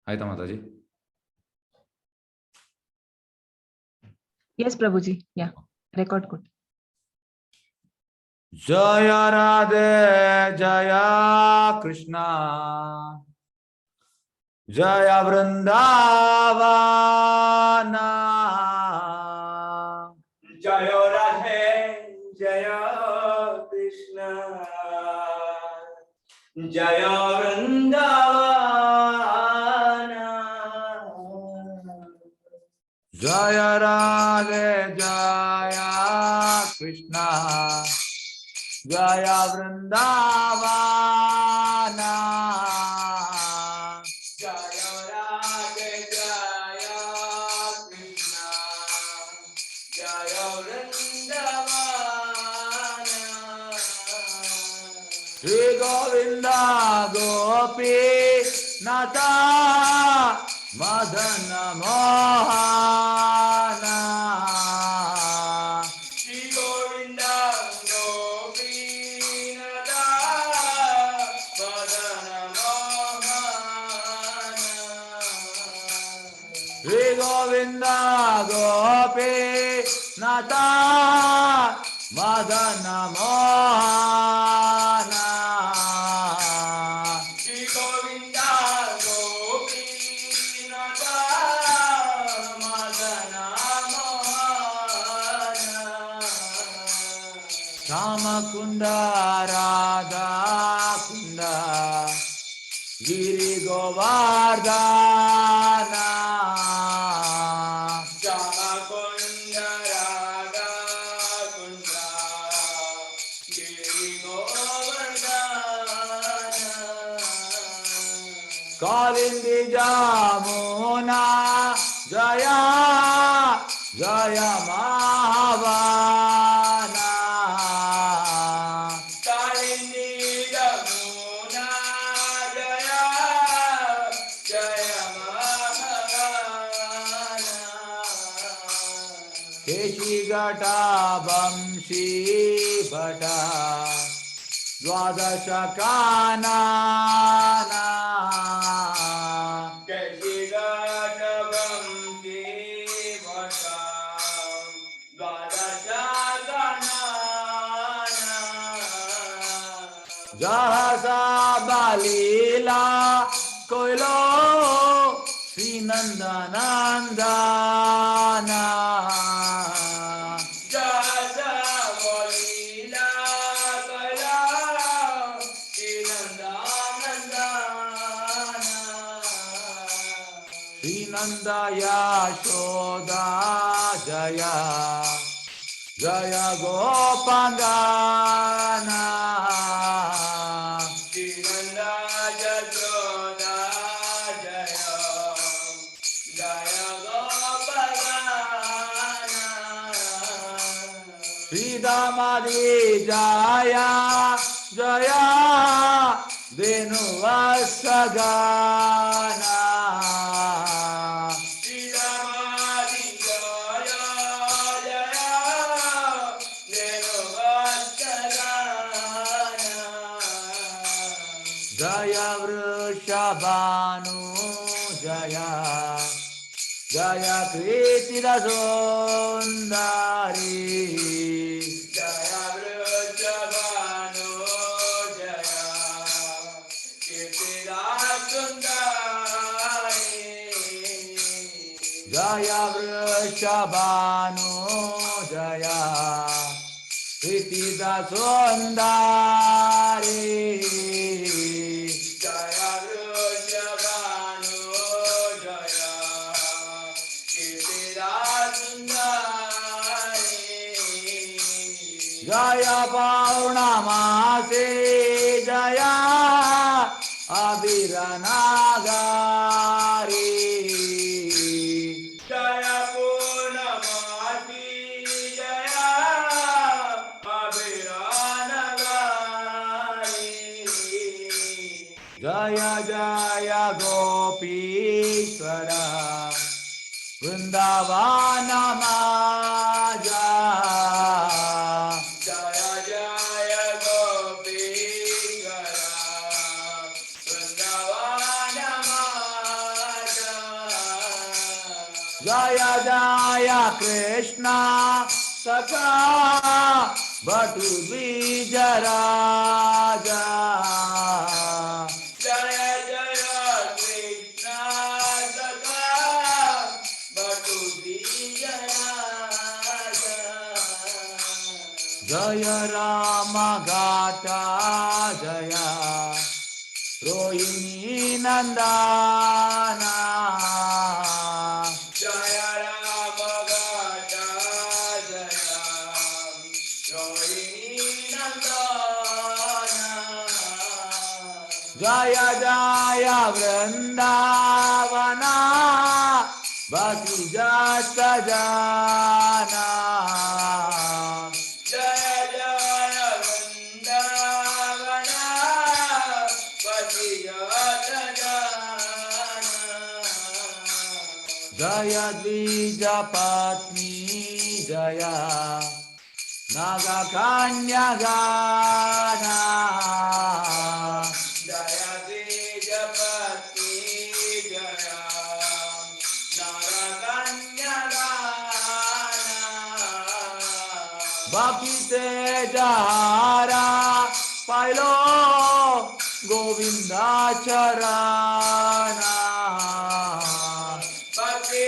आयता माता जी। Yes, Prabhuji. Yeah, record good. जय राधे जय कृष्णा जय वृंदावन जय राधे जय कृष्ण जय वृंदावन जय राधे जय कृष्णा जय वृंदावन जय राधे जय कृष्ण जय वृंदावन श्री गोविंद गोपी नाथा मदन मोहन श्री गोविंद गोपीनाथ मदन मोहन श्री गोविंद गोपी नाथा मदन मोहन श्री गोविंद गोपीनाथ मदन मोहन श्याम कुंद राधा कुंद गिरि गोवर्धन श्यामकुंड राधा कुंड गिरि गोवर्धन कालिंदी जमुना जया जय महावन कालिंदी यमुना जया जय महावन केशी घटा वंशी भटा द्वादश कानना कैसी गाटवंकी भटा द्वादश गणाना जहसा बलीला कोयलो श्री नंदनंदना जसा बोलीला कला श्रीनंदानंदाना श्री नंद यशोदा जय जय गोपांगना श्रीनंदा यशोदा जय जय गोपालना श्री दामादि जय जय वेणुवत्सगना श्रीरामादि जय जय वेणुवत्सगना जय वृषभानु जय जय कीर्तिरसुन्दरी जय वृषभानु जय कीर्तिरासुन्दरी जय वृषभानु जय कीर्तिरसुन्दरी जय वृषभानु जय कीर्तिरासुन्दरी जय पौर्णमासे जय अभिरनागारी जय पूर्णमासी जय अभिरानगारी जय जय गोपीश्वर वृंदावन माजा जय जय गोपीश्वर वृंदावन माया Jaya Jaya Krishna Saka Batu Vijaraja. Jaya Jaya Krishna Saka Batu Vijaraja. Jaya Rama Gata Jaya Rohini Nandana. Jaya Rama Gata Jaya Rohini Nandana. Jaya Jaya Vrindavana Bhakti Jasta Jana. Jaya Jaya Vrindavana Patiyata Jana. Jaya Dvija Patni Jaya Naga Kanya Gana. Jaya Dvijapati Jaya Narakanyagana. Bhakti Tejahara Pailo Govinda Charana. Bhakti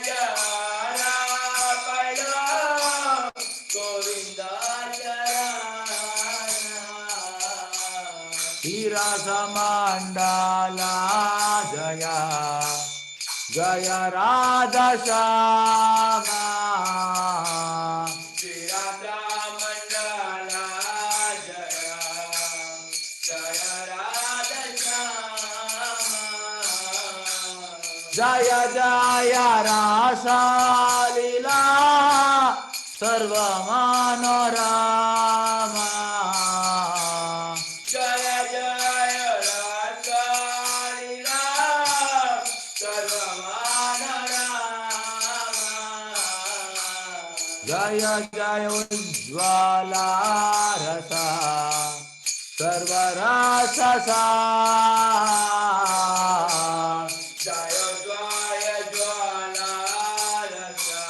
Jara Paila Govinda Charana. Hirasa Mandala Jaya Jaya Radha Shama. Shirata Mandala Jaya Jaya Radha Shama. Jaya Jaya Rasa Lila Sarva Manorama. Jaya Jaya Rasa Lila Sarvamana Rama. Jaya Jaya Ujjvala Rasa Sarva Rasa Sa. Jaya Jaya Jwala Rasa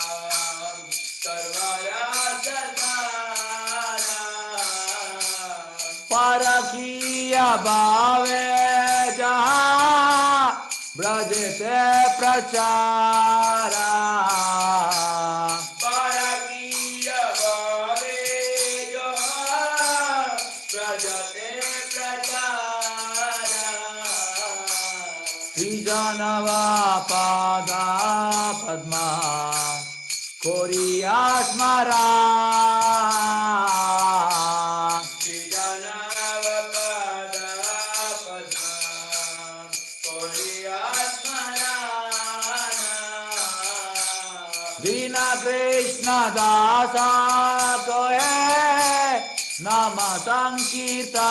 Sarvarasa Sara. Parakiya Bhave Jaha Brajete Prachara. Parakiya Bhave Jaha Prajate Prachara. Srijanava Pada Padma Koriya Smara. Vijanavapada Padma Koriya Smarana. Dina Krishna Dasa Kohe Nama Sankirtana.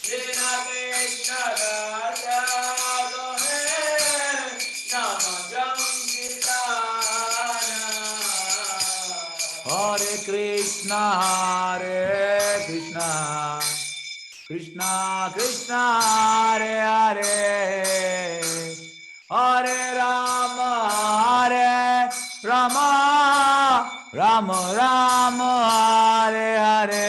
Jina Krishna Radha Gohe Nama Sankirtana. Hare Krishna Hare Krishna Krishna Krishna Hare Hare Hare Rama Hare Rama Rama Rama Hare Hare.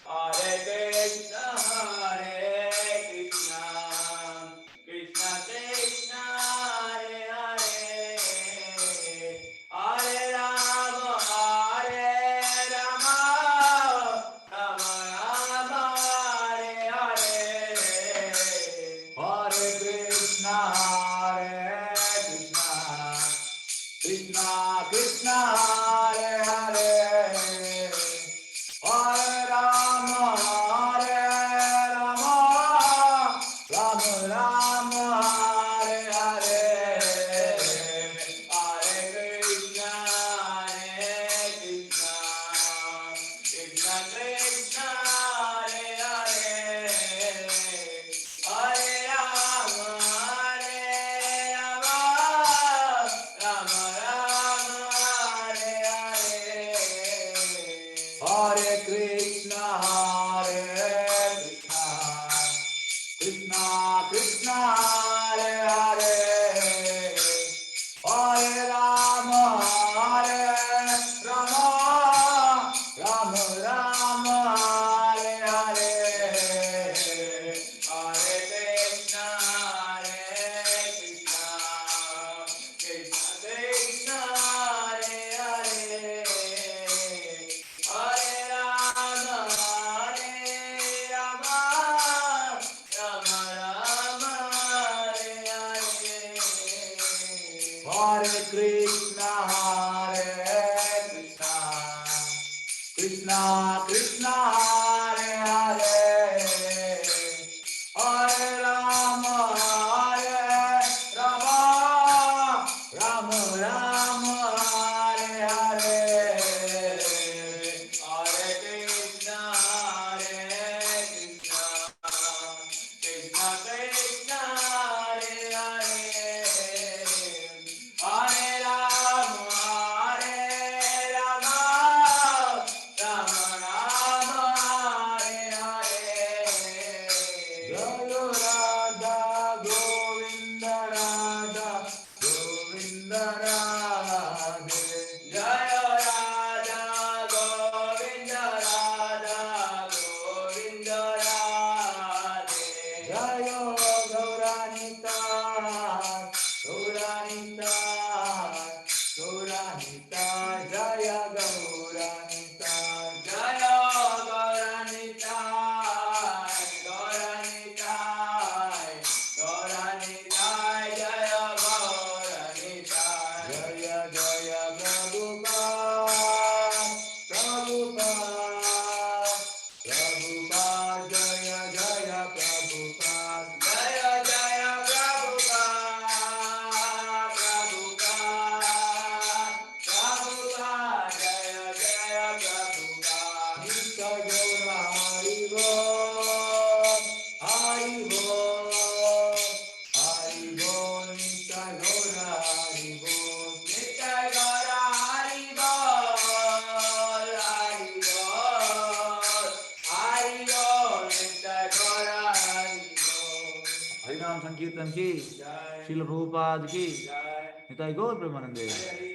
Hare Krishna, Hare Krishna, Krishna Krishna, Hare Hare, Hare Rama, Hare Rama, Rama Rama, Hare Hare. Hare Krishna Hare Krishna Krishna Krishna Hare Hare Krishna Krishna Hare Hare Hare Rama Rama Rama Hare Hare Hare Krishna Krishna Krishna Hare Hare Hare Rama Rama Rama Hare Hare Jaya Radha Govinda Radha Govinda Radhe Jaya Radha Govinda Radha Govinda Radhe Jaya Gauranita Gauranita Gauranita Jaya Gauranita Jaya Gauranita Gauranita Gauranita Jaya Gauranita Jaya Jaya Prabhupada Prabhupada Prabhupada Jaya Jaya Prabhupada Jaya Jaya Prabhupada Prabhupada Prabhupada Jaya Jaya Prabhupada Nitya Gaura Haribo Haribo Haribo Nitya Gaura Haribo Nitai Gaura Hari Bol Hari Bol Hari Bol Nitai Gaura Hari Bol हरिनाम संकीर्तन की Jai Srila Prabhupada की Jai Nitai गौर प्रेमानंदे Hari